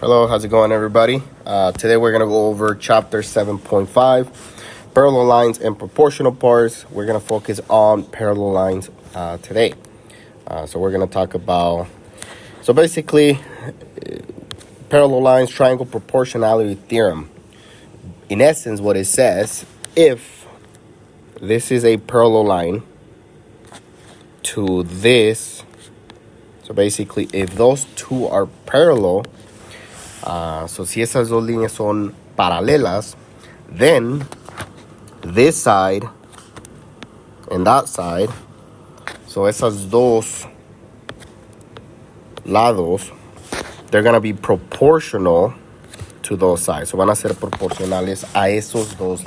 Hello, how's it going, everybody? Today we're going to go over chapter 7.5, parallel lines and proportional parts. We're going to focus on parallel lines today. So we're going to talk about, basically, parallel lines, triangle proportionality theorem. In essence, what it says, if this is a parallel line to this, so basically, if those two are parallel, so si esas dos líneas son paralelas, then this side and that side, so esas dos lados, they're going to be proportional to those sides. So van a ser proporcionales a esos dos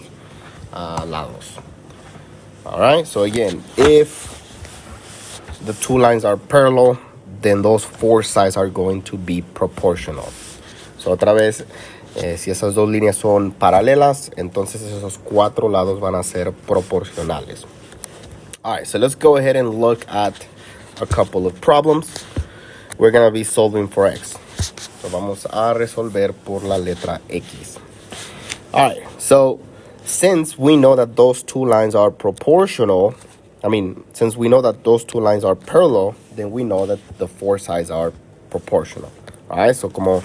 lados. All right, so again, if the two lines are parallel, then those four sides are going to be proportional. So otra vez, si esas dos líneas son paralelas, entonces esos cuatro lados van a ser proporcionales. All right, so let's go ahead and look at a couple of problems. We're going to be solving for x. So vamos a resolver por la letra X. All right, so since we know that those two lines are since we know that those two lines are parallel, then we know that the four sides are proportional. All right, so como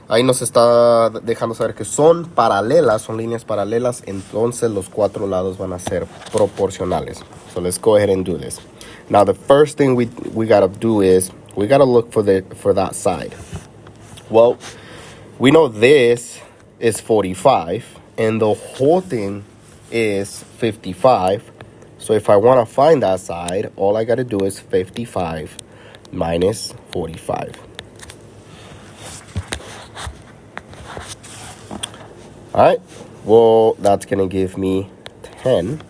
ahí nos está dejando saber que son paralelas, son líneas paralelas, entonces los cuatro lados van a ser proporcionales. So let's go ahead and do this. Now the first thing we gotta do is we gotta look for that side. Well, we know this is 45 and the whole thing is 55. So if I want to find that side, all I got to do is 55 minus 45. All right, well, that's going to give me 10.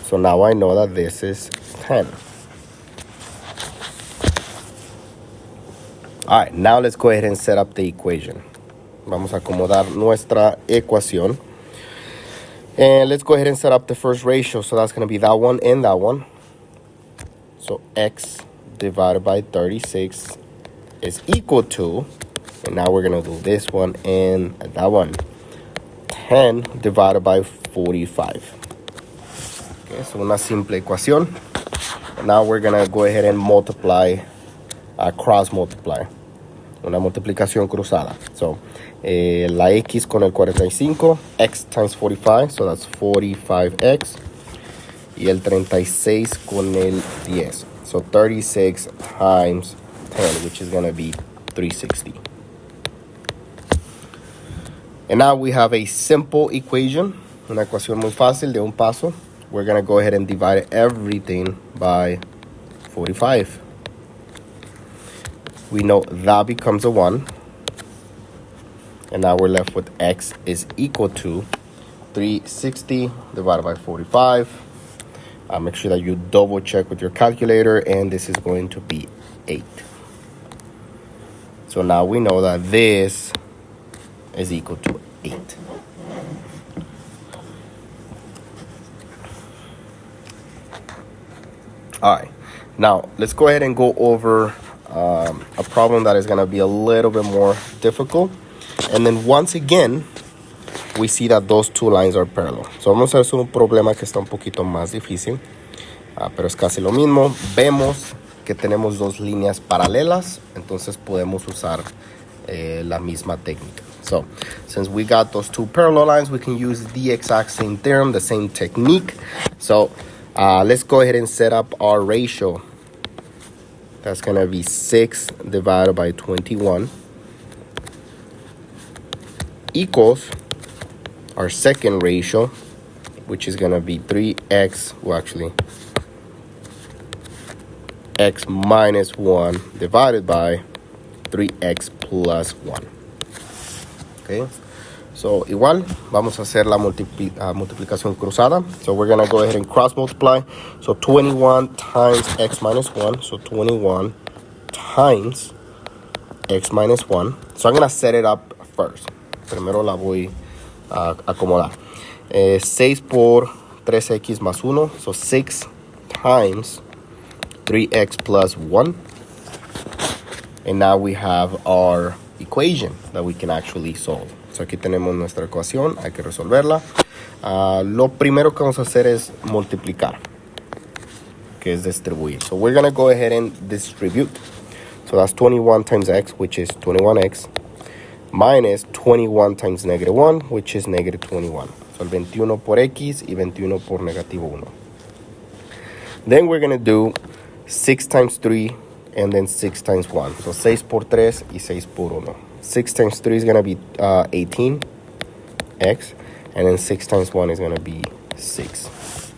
So now I know that this is 10. All right, now let's go ahead and set up the equation. Vamos a acomodar nuestra ecuación. And let's go ahead and set up the first ratio. So that's going to be that one and that one. So x divided by 36 is equal to, and now we're going to do this one and that one. 10 divided by 45. Okay, so una simple ecuación. Now we're going to go ahead and multiply, cross multiply. Una multiplicación cruzada. So, la X con el 45, X times 45, so that's 45X. Y el 36 con el 10. So 36 times 10, which is going to be 360. And now we have a simple equation, una ecuación muy fácil de un paso. We're going to go ahead and divide everything by 45. We know that becomes a 1. And now we're left with x is equal to 360 divided by 45. Make sure that you double check with your calculator, and this is going to be 8. So now we know that this is equal to 8. All right, now let's go ahead and go over a problem that is going to be a little bit more difficult. And then once again, we see that those two lines are parallel. So vamos a hacer un problema que está un poquito más difícil, pero es casi lo mismo. Vemos que tenemos dos líneas paralelas, entonces podemos usar la misma técnica. So since we got those two parallel lines, we can use the exact same theorem, the same technique. So let's go ahead and set up our ratio. That's going to be 6 divided by 21 equals our second ratio, which is going to be 3x, well, actually, x minus 1 divided by 3x plus 1. Okay, so igual, vamos a hacer la multiplicación cruzada. So we're going to go ahead and cross multiply. So 21 times x minus 1. So 21 times x minus 1. So I'm going to set it up first. Primero la voy a acomodar. 6 por 3x más 1. So 6 times 3x plus 1. And now we have our equation that we can actually solve. So aquí tenemos nuestra ecuación, hay que resolverla. Lo primero que vamos a hacer es multiplicar, que es distribuir. So we're going to go ahead and distribute. So that's 21 times x, which is 21x, minus 21 times negative 1, which is negative 21. So el 21 por x y 21 por negativo 1. Then we're going to do 6 times 3 and then 6 times 1. So 6 por 3 y 6 por 1. 6 times 3 is going to be 18x, and then 6 times 1 is going to be 6.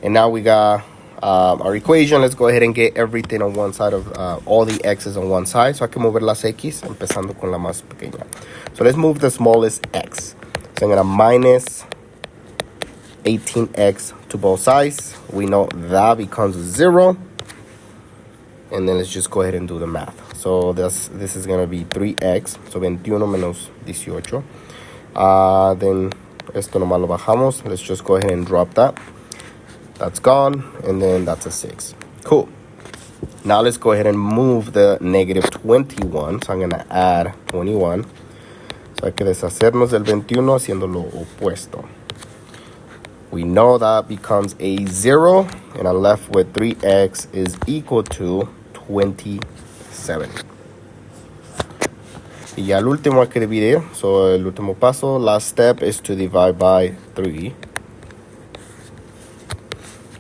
And now we got our equation. Let's go ahead and get everything on one side of all the x's on one side. So hay que mover las x, empezando con la más pequeña. So let's move the smallest x. So I'm going to minus 18x to both sides. We know that becomes 0. And then let's just go ahead and do the math. So this is going to be 3x. So 21 menos 18. Then esto nomás lo bajamos. Let's just go ahead and drop that. That's gone. And then that's a 6. Cool. Now let's go ahead and move the negative 21. So I'm going to add 21. So hay que deshacernos del 21 haciendo lo opuesto. We know that becomes a 0, and I'm left with 3x is equal to 27. Y ya el último hay que dividir. So el último paso, last step, is to divide by 3.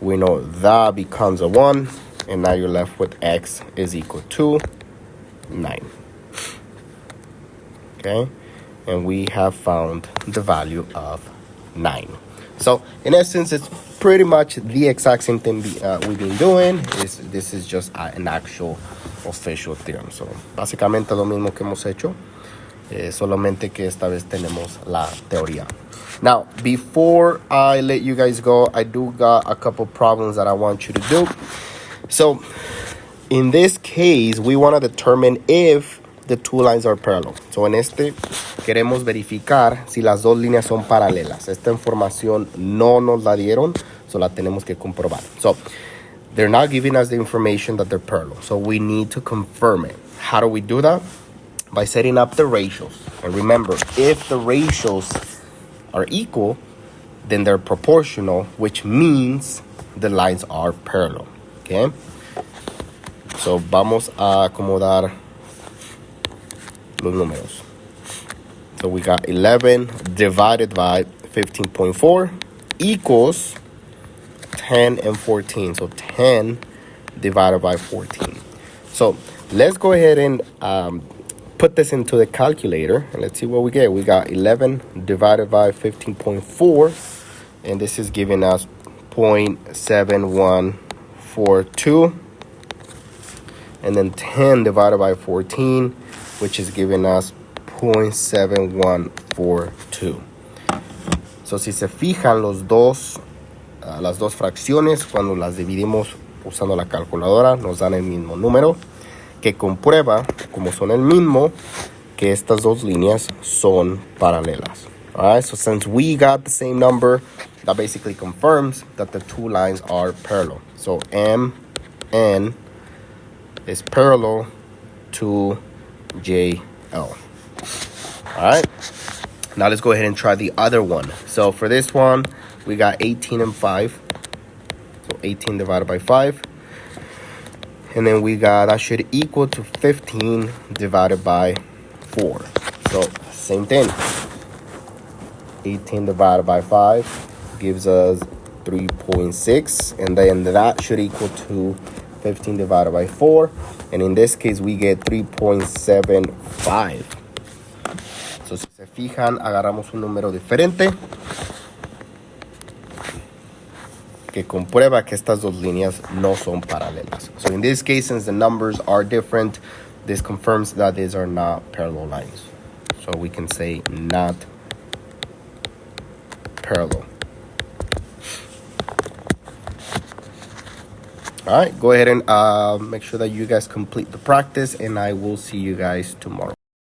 We know that becomes a 1, and now you're left with x is equal to 9. Okay, and we have found the value of 9. So in essence, it's pretty much the exact same thing we've been doing. This is just an actual official theorem. So básicamente lo mismo que hemos hecho, solamente que esta vez tenemos la teoría. Now, before I let you guys go, I do got a couple problems that I want you to do. So in this case, we want to determine if the two lines are parallel. So en este queremos verificar si las dos líneas son paralelas. Esta información no nos la dieron, so la tenemos que comprobar. So they're not giving us the information that they're parallel. So we need to confirm it. How do we do that? By setting up the ratios. And remember, if the ratios are equal, then they're proportional, which means the lines are parallel. Okay? So vamos a acomodar los números. So we got 11 divided by 15.4 equals 10 and 14. So 10 divided by 14. So let's go ahead and put this into the calculator, and let's see what we get. We got 11 divided by 15.4, and this is giving us 0.7142. And then 10 divided by 14, which is giving us 0.7142. So si se fijan las dos fracciones, cuando las dividimos usando la calculadora, nos dan el mismo número, que comprueba, como son el mismo, que estas dos líneas son paralelas. Alright, so since we got the same number, that basically confirms that the two lines are parallel. So MN is parallel to JL. Alright, now let's go ahead and try the other one. So for this one, we got 18 and 5. So 18 divided by 5. And then we got, that should equal to 15 divided by 4. So same thing. 18 divided by 5 gives us 3.6. And then that should equal to 15 divided by 4. And in this case, we get 3.75. So si se fijan, agarramos un número diferente que comprueba que estas dos líneas no son paralelas. So in this case, since the numbers are different, this confirms that these are not parallel lines. So we can say not parallel. All right, go ahead and make sure that you guys complete the practice, and I will see you guys tomorrow.